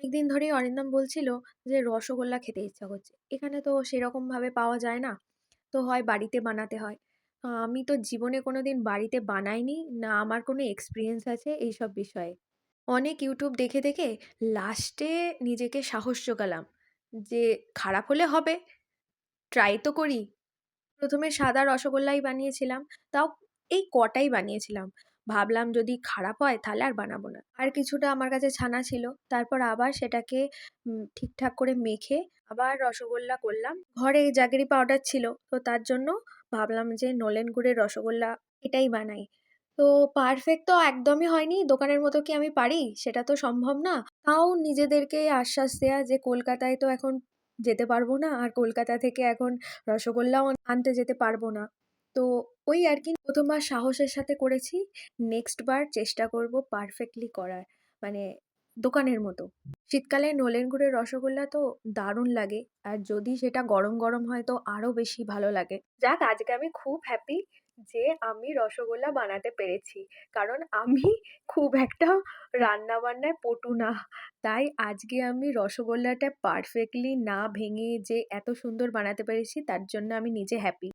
অনেকদিন ধরেই অরিন্দম বলছিল যে রসগোল্লা খেতে ইচ্ছা করছে। এখানে তো সেরকম ভাবে পাওয়া যায় না। তো হয় বাড়িতে বানাতে হয়। আমি তো জীবনে কোনোদিন বাড়িতে বানাইনি, না আমার কোনো এক্সপিরিয়েন্স আছে এইসব বিষয়ে। অনেক ইউটিউব দেখে দেখে লাস্টে নিজেকে সাহস জোগালাম যে খারাপ হলে হবে, ট্রাই তো করি। প্রথমে সাদা রসগোল্লাই বানিয়েছিলাম, তাও এই কটাই বানিয়েছিলাম। ভাবলাম যদি খারাপ হয় তাহলে আর বানাবো না। আর কিছুটা আমার কাছে ছানা ছিল, তারপর আবার সেটাকে ঠিকঠাক করে মেখে আবার রসগোল্লা করলাম। ঘরে জাগেরি পাউডার ছিল, তো তার জন্য ভাবলাম যে নলেন গুড়ের রসগোল্লা এটাই বানাই। তো পারফেক্ট তো একদমই হয়নি, দোকানের মতো কি আমি পারি, সেটা তো সম্ভব না। তাও নিজেদেরকে আশ্বাস দেয়া যে কলকাতায় তো এখন যেতে পারবো না, আর কলকাতা থেকে এখন রসগোল্লাও আনতে যেতে পারবো না। তো ওই আর কি, প্রথমবার সাহসের সাথে করেছি। নেক্সট বার চেষ্টা করব পারফেক্টলি করার, মানে দোকানের মতো। শীতকালে নলেন গুড়ের রসগোল্লা তো দারুণ লাগে, আর যদি সেটা গরম গরম হয় তো আরো বেশি ভালো লাগে। যাক, আজকে আমি খুব হ্যাপি যে আমি রসগোল্লা বানাতে পেরেছি, কারণ আমি খুব একটা রান্না বান্নায় পটু না। তাই আজকে আমি রসগোল্লাটা পারফেক্টলি না ভেঙে যে এত সুন্দর বানাতে পেরেছি, তার জন্য আমি নিজে হ্যাপি।